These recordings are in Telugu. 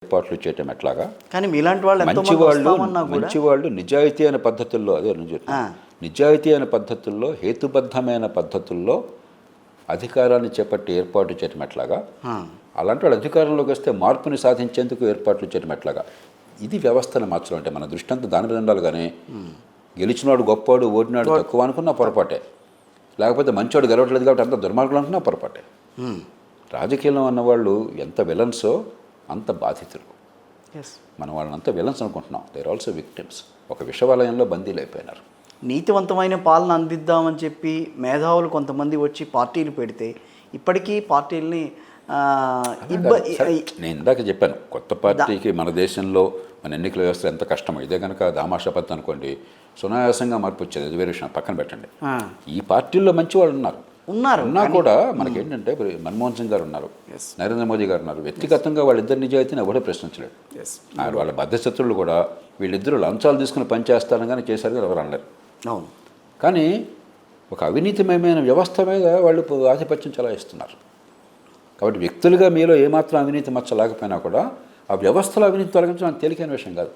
ఏర్పాట్లు చేయటం ఎట్లాగా. కానీ మీలాంటి వాళ్ళు మంచివాళ్ళు నిజాయితీ అయిన పద్ధతుల్లో, అదే నిజాయితీ అయిన పద్ధతుల్లో, హేతుబద్ధమైన పద్ధతుల్లో అధికారాన్ని చేపట్టి ఏర్పాటు చేయటం ఎట్లాగా, అలాంటి వాళ్ళు అధికారంలోకి వస్తే మార్పుని సాధించేందుకు ఏర్పాట్లు చేయటం ఎట్లాగా. ఇది వ్యవస్థను మార్చడం అంటే. మన దృష్టి అంతా దాని మీద ఉండాలి. కానీ గెలిచినాడు గొప్పవాడు, ఓడినాడు తక్కువ అనుకున్నా పొరపాటే, లేకపోతే మంచివాడు గెలవట్లేదు కాబట్టి అంత దుర్మార్గులు అనుకున్నా పొరపాటే. రాజకీయంలో ఉన్నవాళ్ళు ఎంత విలన్సో అంత బాధితులు. మనం వాళ్ళని అంత విలన్స్ అనుకుంటున్నాం. They're also victims. ఒక విషవలయంలో బందీలు అయిపోయినారు. నీతివంతమైన పాలన అందిద్దామని చెప్పి మేధావులు కొంతమంది వచ్చి పార్టీలు పెడితే ఇప్పటికీ పార్టీలని నేను ఇందాక చెప్పాను, కొత్త పార్టీకి మన దేశంలో మన ఎన్నికల వ్యవస్థ ఎంత కష్టమో. ఇదే కనుక దామాషా పద్ధతి అనుకోండి, సునాయాసంగా మార్పు వచ్చేది. అది వేరే విషయం, పక్కన పెట్టండి. ఈ పార్టీల్లో మంచి వాళ్ళు ఉన్నా కూడా మనకేంటంటే మన్మోహన్ సింగ్ గారు ఉన్నారు, నరేంద్ర మోదీ గారు ఉన్నారు. వ్యక్తిగతంగా వాళ్ళిద్దరు నిజాయితీని ఎవడో ప్రశ్నించలేడు. వాళ్ళ బద్ధశత్రులు కూడా వీళ్ళిద్దరూ లంచాలు తీసుకుని పనిచేస్తారని కానీ చేశారు ఎవరు అనలేరు. అవును. కానీ ఒక అవినీతిమయమైన వ్యవస్థ మీద వాళ్ళు ఆధిపత్యం చెలాయిస్తున్నారు. కాబట్టి వ్యక్తులుగా మీలో ఏమాత్రం అవినీతి మచ్చ లేకపోయినా కూడా ఆ వ్యవస్థలో అవినీతి తొలగించడం తేలికైన విషయం కాదు.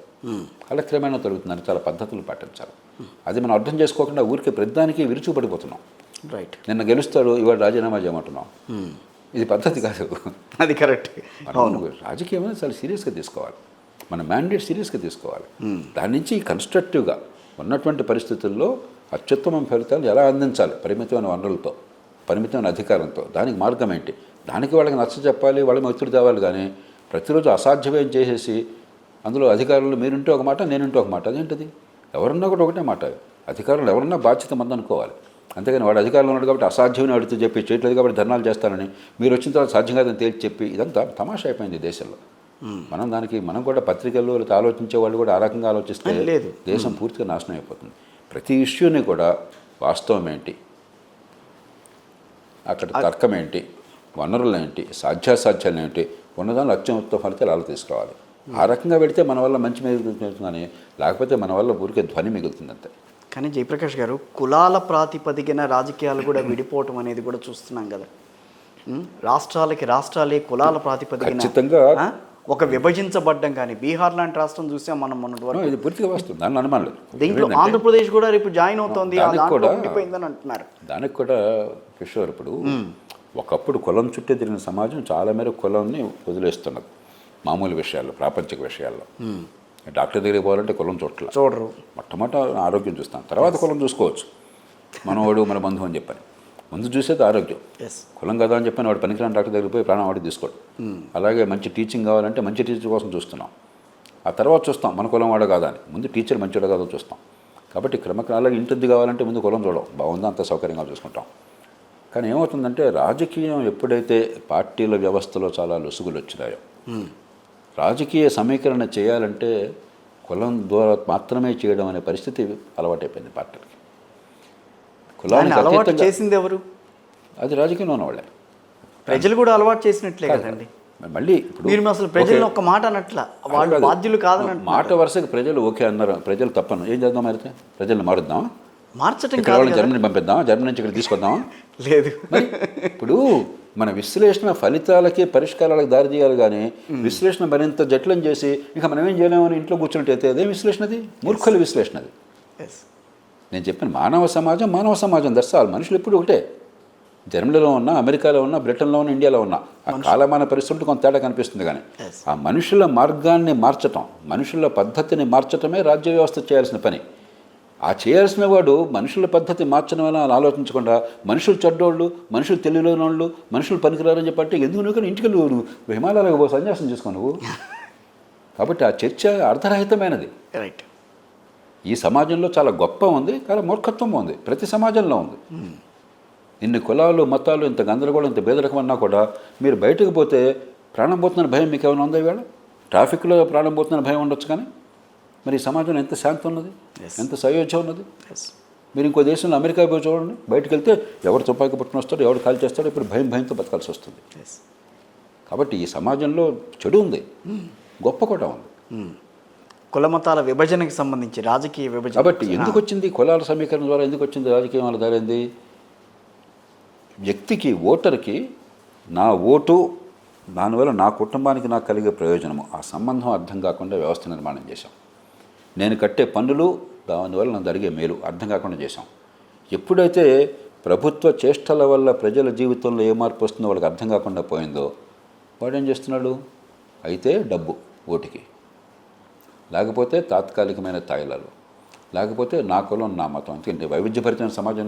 కాలక్రమేణా తొలుగుతుందని చాలా పద్ధతులు పాటించాలి. అది మనం అర్థం చేసుకోకుండా ఊరికే ప్రతిదానికి విరుచుపడిపోతున్నాం. రైట్. నిన్న గెలుస్తాడు, ఇవాళ రాజీనామా చేయమంటున్నాం. ఇది పద్ధతి కాదు. అది కరెక్ట్. రాజకీయం చాలా సీరియస్గా తీసుకోవాలి. మన మ్యాండేట్ సీరియస్గా తీసుకోవాలి. దాని నుంచి కన్స్ట్రక్టివ్గా ఉన్నటువంటి పరిస్థితుల్లో అత్యుత్తమ ఫలితాలు ఎలా అందించాలి, పరిమితమైన వనరులతో, పరిమితమైన అధికారంతో. దానికి మార్గం ఏంటి, దానికి వాళ్ళకి నచ్చ చెప్పాలి, వాళ్ళకి ఒత్తిడి తేవాలి. కానీ ప్రతిరోజు అసాధ్యమేం చేసేసి అందులో అధికారులు మీరుంటే ఒక మాట, నేనుంటే ఒక మాట. అదేంటిది? ఎవరున్నా కూడా ఒకటే మాట. అధికారులు ఎవరున్నా బాధ్యత మంది అనుకోవాలి. అంతేగాని వాడు అధికారంలో ఉన్నాడు కాబట్టి అసాధ్యమని అడిగితే చెప్పి చేయట్లేదు కాబట్టి ధర్నాలు చేస్తానని, మీరు వచ్చిన తర్వాత సాధ్యం కాదని తేల్చి చెప్పి, ఇదంతా తమాషా అయిపోయింది దేశంలో. మనం కూడా పత్రికల్లో ఆలోచించే వాళ్ళు కూడా ఆ రకంగా ఆలోచిస్తే దేశం పూర్తిగా నాశనం అయిపోతుంది. ప్రతి ఇష్యూని కూడా వాస్తవం ఏంటి, అక్కడ తర్కం ఏంటి, వనరులు ఏంటి, సాధ్యాసాధ్యాలు ఏంటి, ఉన్నదాన్ని అత్యుత్తమ ఫలితాలు అలా తీసుకురావాలి. ఆ రకంగా పెడితే మన వల్ల మంచి మిగులుతుందని, లేకపోతే మన వల్ల ఊరికే ధ్వని మిగులుతుంది అంతే. కానీ జయప్రకాష్ గారు, కులాల ప్రాతిపదికన రాజకీయాలు కూడా విడిపోవటం అనేది కూడా చూస్తున్నాం కదా. రాష్ట్రాలే కులాల ప్రాతిపదికన ఖచ్చితంగా ఒక విభజించబడ్డం. కానీ బీహార్ లాంటి రాష్ట్రం చూసాం మనం మొన్నటి వరకు. ఇది పూర్తిగా వస్తుంది, దాన్ని అనుమానం లేదు. దీంట్లో ఆంధ్రప్రదేశ్ కూడా రేపు జాయిన్ అవుతోంది, ఉండిపోయిందని అంటున్నారు. దానికి కూడా కిషోర్, ఇప్పుడు ఒకప్పుడు కులం చుట్టూ తిరిగిన సమాజం చాలా మేరకు కులాన్ని వదిలేస్తున్నది మామూలు విషయాల్లో, ప్రాపంచిక విషయాల్లో. డాక్టర్ దగ్గరికి పోవాలంటే కులం చూడరు. మొట్టమొదట ఆరోగ్యం చూస్తాం, తర్వాత కులం చూసుకోవచ్చు. మనవాడు మన బంధువు అని చెప్పని ముందు చూసేది ఆరోగ్యం. కులం కదా అని చెప్పని వాడు పనికిరాని డాక్టర్ దగ్గరికి పోయి ప్రాణం వాడి తీసుకోడు. అలాగే మంచి టీచింగ్ కావాలంటే మంచి టీచర్ కోసం చూస్తున్నాం. ఆ తర్వాత చూస్తాం మన కులం వాడు కాదా అని. ముందు టీచర్ మంచివాడు కాదో చూస్తాం. కాబట్టి క్రమక్రమాలుగా ఇంటిది కావాలంటే ముందు కులం చూడడం, బాగుందా అంత సౌకర్యంగా చూసుకుంటాం. కానీ ఏమవుతుందంటే రాజకీయం ఎప్పుడైతే పార్టీల వ్యవస్థలో చాలా లొసుగులు వచ్చినాయో, రాజకీయ సమీకరణ చేయాలంటే కులం ద్వారా మాత్రమే చేయడం అనే పరిస్థితి అలవాటైపోయింది పార్టీలకి. కులానికి అలవాటు చేసింది ఎవరు? అది రాజకీయంలో ఉన్న వాళ్ళే. ప్రజలు కూడా అలవాటు చేసినట్లే కదండి. మళ్ళీ ఇప్పుడు మీరు అసలు ప్రజలు ఒక్క మాట అన్నట్ల వాళ్ళు బాధ్యులు కాదని మాట వరుసగా ప్రజలు ఓకే అన్నారు. ప్రజలు తప్పను ఏం చేద్దాం అయితే? ప్రజలు మారుద్దామా? మార్చటం జర్మనీ పంపిద్దామా? జర్మనీ నుంచి ఇక్కడ తీసుకొద్దామా? లేదు. ఇప్పుడు మన విశ్లేషణ ఫలితాలకి పరిష్కారాలకు దారి తీయాలి. కానీ విశ్లేషణ మరింత జటిలం చేసి ఇంకా మనం ఏం చేయలేమని ఇంట్లో కూర్చున్నట్టయితే అదే విశ్లేషణది, మూర్ఖుల విశ్లేషణది. నేను చెప్పిన మానవ సమాజం దర్శాలు మనుషులు ఎప్పుడు ఒకటే. జర్మనీలో ఉన్నా, అమెరికాలో ఉన్నా, బ్రిటన్లో ఉన్నా, ఇండియాలో ఉన్నా ఆ కాలమాన పరిస్థితులు కొంత తేడా కనిపిస్తుంది. కానీ ఆ మనుషుల మార్గాన్ని మార్చటం, మనుషుల పద్ధతిని మార్చటమే రాజ్య వ్యవస్థ చేయాల్సిన పని. ఆ చేయాల్సిన వాడు మనుషుల పద్ధతి మార్చడం వల్ల ఆలోచించకుండా మనుషులు చెడ్డోళ్ళు, మనుషులు తెలియలేని వాళ్ళు, మనుషులు పనికిరారని చెప్పంటే ఎందుకు నువ్వు ఇంటికి నువ్వు హిమాలయాలకు సన్యాసం చేసుకో నువ్వు. కాబట్టి ఆ చర్చ అర్థరహితమైనది. రైట్. ఈ సమాజంలో చాలా గొప్ప ఉంది, చాలా మూర్ఖత్వం ఉంది, ప్రతి సమాజంలో ఉంది. ఇన్ని కులాలు, మతాలు, ఇంత గందరగోళం, ఇంత భేదరకం అన్నా కూడా మీరు బయటకు పోతే ప్రాణం పోతున్న భయం మీకు ఏమైనా ఉందా? ఇవాళ ట్రాఫిక్లో ప్రాణం పోతున్న భయం ఉండొచ్చు, కానీ మరి ఈ సమాజంలో ఎంత శాంతి ఉన్నది, ఎంత సయోధ్య ఉన్నది. మీరు ఇంకో దేశంలో అమెరికా పోయి చూడండి, బయటకు వెళ్తే ఎవరు తుపాకీ పట్టుకుని వస్తాడో, ఎవరు కాల్ చేస్తాడో, ఇప్పుడు భయంతో బతకాల్సి వస్తుంది. కాబట్టి ఈ సమాజంలో చెడు ఉంది, గొప్ప కూడా ఉంది. కులమతాల విభజనకి సంబంధించి రాజకీయ విభజన. కాబట్టి ఎందుకు వచ్చింది కులాల సమీకరణ ద్వారా? ఎందుకు వచ్చింది రాజకీయం వల్ల దారింది? వ్యక్తికి, ఓటర్కి నా ఓటు దానివల్ల నా కుటుంబానికి నాకు కలిగే ప్రయోజనము ఆ సంబంధం అర్థం కాకుండా వ్యవస్థ నిర్మాణం చేశాం. నేను కట్టే పన్నులు దానివల్ల నాకు జరిగే మేలు అర్థం కాకుండా చేశాం. ఎప్పుడైతే ప్రభుత్వ చేష్టల వల్ల ప్రజల జీవితంలో ఏ మార్పు వస్తుందో వాళ్ళకి అర్థం కాకుండా పోయిందో వాడు ఏం చేస్తున్నాడు, అయితే డబ్బు ఓటుకి, లేకపోతే తాత్కాలికమైన తాయిలాలు, లేకపోతే నా కులం నా మతం. ఎందుకంటే వైవిధ్యభరితమైన సమాజంలో